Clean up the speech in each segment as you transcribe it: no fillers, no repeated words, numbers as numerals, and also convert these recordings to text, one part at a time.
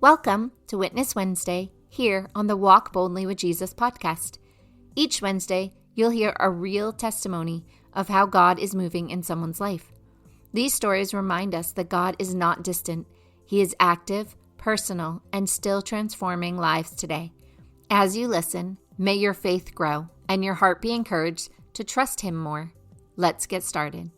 Welcome to Witness Wednesday here on the Walk Boldly with Jesus podcast. Each Wednesday, you'll hear a real testimony of how God is moving in someone's life. These stories remind us that God is not distant. He is active, personal, and still transforming lives today. As you listen, may your faith grow and your heart be encouraged to trust Him more. Let's get started.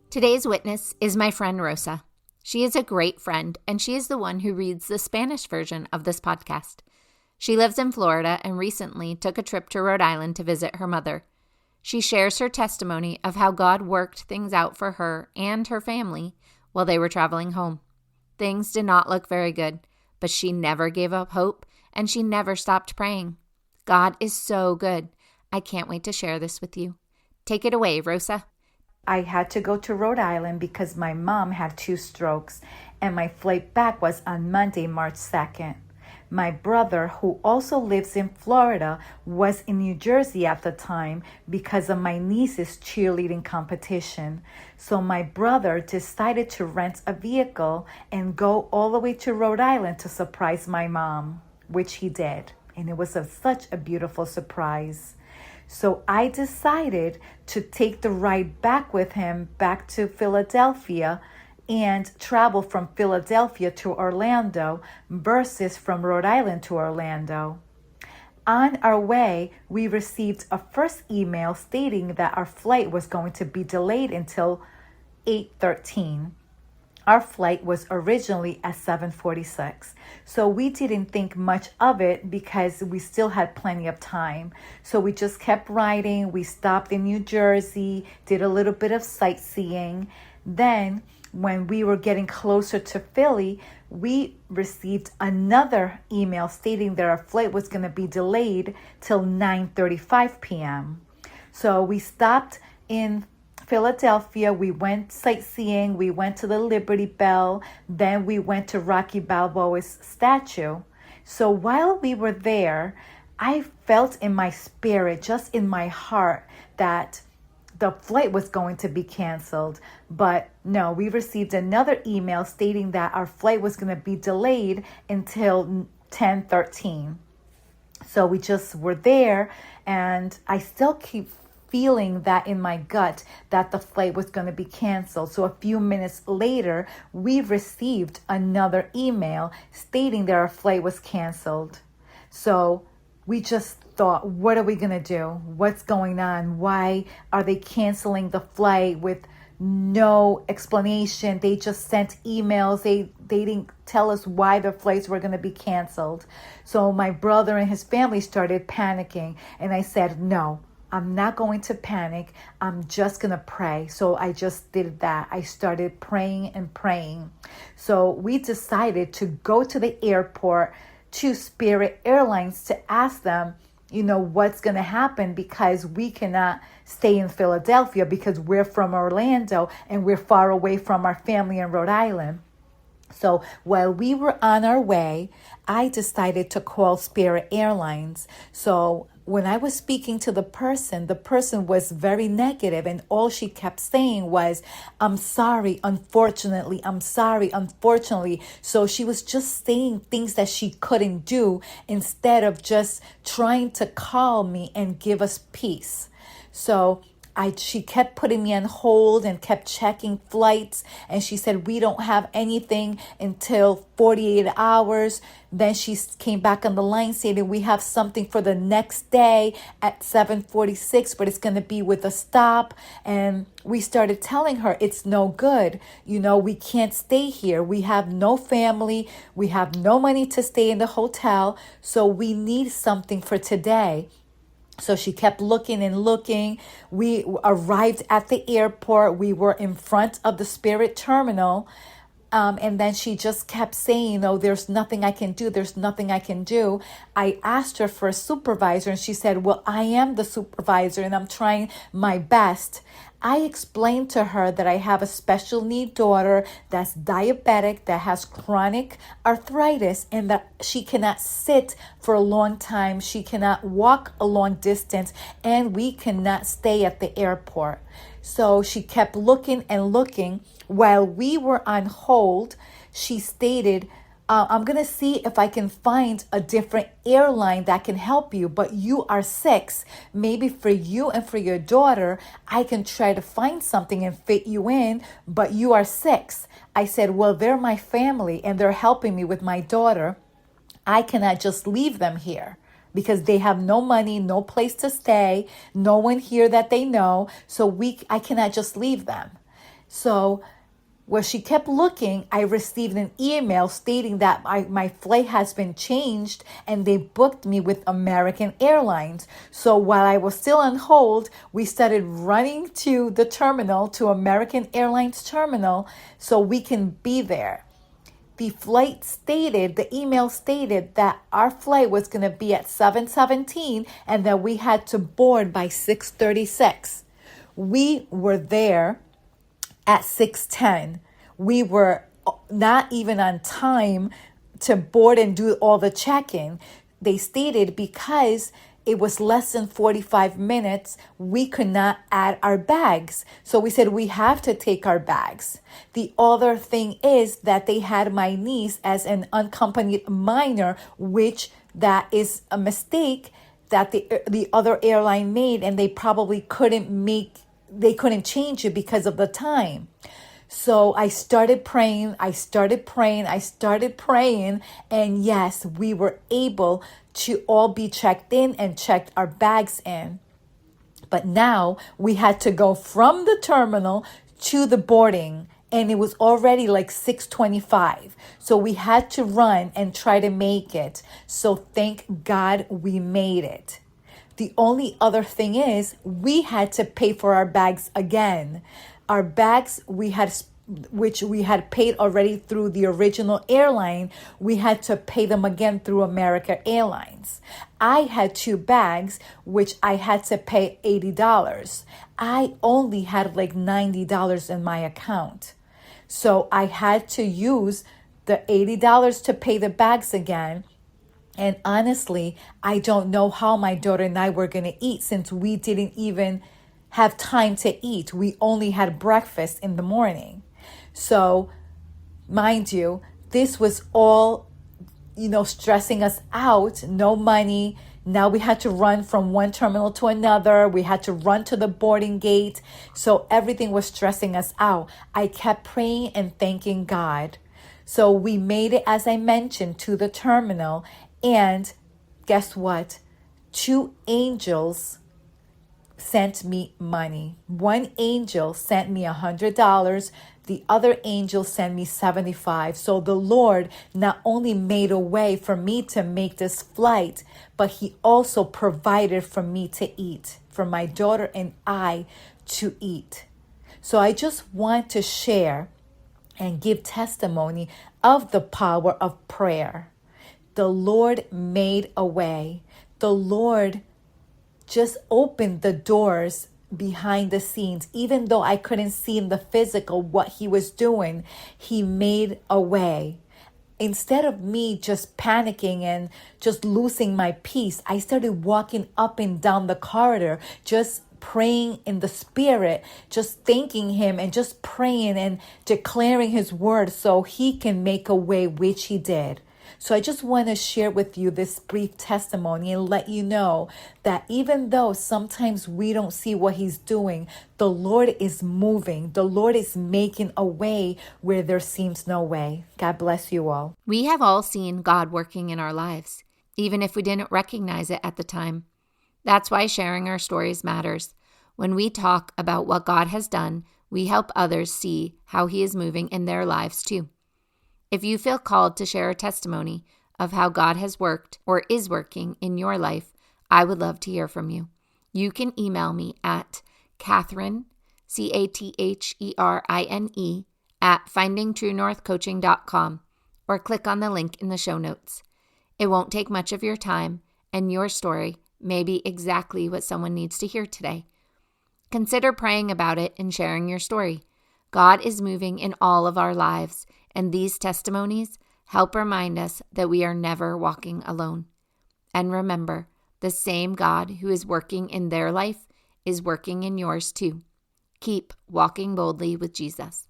Today's witness is my friend Rosa. She is a great friend, and she is the one who reads the Spanish version of this podcast. She lives in Florida and recently took a trip to Rhode Island to visit her mother. She shares her testimony of how God worked things out for her and her family while they were traveling home. Things did not look very good, but she never gave up hope, and she never stopped praying. God is so good. I can't wait to share this with you. Take it away, Rosa. I had to go to Rhode Island because my mom had 2 strokes, and my flight back was on Monday, March 2nd. My brother, who also lives in Florida, was in New Jersey at the time because of my niece's cheerleading competition. So my brother decided to rent a vehicle and go all the way to Rhode Island to surprise my mom, which he did. And it was such a beautiful surprise. So I decided to take the ride back with him back to Philadelphia and travel from Philadelphia to Orlando versus from Rhode Island to Orlando. On our way, we received a first email stating that our flight was going to be delayed until 8:13. Our flight was originally at 7:46, so we didn't think much of it because we still had plenty of time. So we just kept riding. We stopped in New Jersey, did a little bit of sightseeing. Then, when we were getting closer to Philly, we received another email stating that our flight was going to be delayed till 9:35 p.m. So we stopped in Philadelphia. We went sightseeing. We went to the Liberty Bell. Then we went to Rocky Balboa's statue. So while we were there, I felt in my spirit, just in my heart, that the flight was going to be canceled. But no, we received another email stating that our flight was going to be delayed until 10:13. So we just were there, and I still keep feeling that in my gut that the flight was going to be canceled. So a few minutes later, we received another email stating that our flight was canceled. So we just thought, what are we going to do? What's going on? Why are they canceling the flight with no explanation? They just sent emails. They didn't tell us why the flights were going to be canceled. So my brother and his family started panicking, and I said, no, I'm not going to panic. I'm just going to pray. So I just did that. I started praying and praying. So we decided to go to the airport to Spirit Airlines to ask them, what's going to happen, because we cannot stay in Philadelphia because we're from Orlando and we're far away from our family in Rhode Island. So while we were on our way, I decided to call Spirit Airlines. So when I was speaking to the person was very negative, and all she kept saying was, I'm sorry, unfortunately, I'm sorry, unfortunately. So she was just saying things that she couldn't do instead of just trying to calm me and give us peace. So she kept putting me on hold and kept checking flights. And she said, we don't have anything until 48 hours. Then she came back on the line saying, we have something for the next day at 7:46, but it's going to be with a stop. And we started telling her it's no good. We can't stay here. We have no family. We have no money to stay in the hotel. So we need something for today. So she kept looking and looking. We arrived at the airport. We were in front of the Spirit terminal. And then she just kept saying, there's nothing I can do. There's nothing I can do. I asked her for a supervisor, and she said, well, I am the supervisor and I'm trying my best. I explained to her that I have a special need daughter that's diabetic, that has chronic arthritis, and that she cannot sit for a long time. She cannot walk a long distance, and we cannot stay at the airport. So she kept looking and looking. While we were on hold, she stated, I'm going to see if I can find a different airline that can help you, but you are 6. Maybe for you and for your daughter, I can try to find something and fit you in, but you are 6. I said, well, they're my family and they're helping me with my daughter. I cannot just leave them here because they have no money, no place to stay, no one here that they know. So I cannot just leave them. So where she kept looking, I received an email stating that my flight has been changed and they booked me with American Airlines. So while I was still on hold, we started running to the terminal, to American Airlines terminal, so we can be there. The email stated that our flight was going to be at 7:17 and that we had to board by 6:36. We were there at 6:10. We were not even on time to board and do all the check-in. They stated because it was less than 45 minutes, we could not add our bags. So we said we have to take our bags. The other thing is that they had my niece as an unaccompanied minor, which that is a mistake that the other airline made, and they probably couldn't change it because of the time. So I started praying, and yes, we were able to all be checked in and checked our bags in. But now we had to go from the terminal to the boarding, and it was already like 6:25. So we had to run and try to make it. So thank God we made it. The only other thing is we had to pay for our bags again. Our bags which we had paid already through the original airline, we had to pay them again through American Airlines. I had 2 bags, which I had to pay $80. I only had like $90 in my account. So I had to use the $80 to pay the bags again. And honestly, I don't know how my daughter and I were going to eat since we didn't even have time to eat. We only had breakfast in the morning. So, mind you, this was all, stressing us out. No money. Now we had to run from one terminal to another. We had to run to the boarding gate. So everything was stressing us out. I kept praying and thanking God. So we made it, as I mentioned, to the terminal. And guess what? 2 angels sent me money. One angel sent me $100. The other angel sent me $75. So the Lord not only made a way for me to make this flight, but he also provided for me to eat, for my daughter and I to eat. So I just want to share and give testimony of the power of prayer. The Lord made a way. The Lord just opened the doors behind the scenes. Even though I couldn't see in the physical what he was doing, he made a way. Instead of me just panicking and just losing my peace, I started walking up and down the corridor, just praying in the Spirit, just thanking him and just praying and declaring his word so he can make a way, which he did. So I just want to share with you this brief testimony and let you know that even though sometimes we don't see what he's doing, the Lord is moving. The Lord is making a way where there seems no way. God bless you all. We have all seen God working in our lives, even if we didn't recognize it at the time. That's why sharing our stories matters. When we talk about what God has done, we help others see how he is moving in their lives too. If you feel called to share a testimony of how God has worked or is working in your life, I would love to hear from you. You can email me at Catherine, CATHERINE, at findingtruenorthcoaching.com or click on the link in the show notes. It won't take much of your time, and your story may be exactly what someone needs to hear today. Consider praying about it and sharing your story. God is moving in all of our lives, and these testimonies help remind us that we are never walking alone. And remember, the same God who is working in their life is working in yours too. Keep walking boldly with Jesus.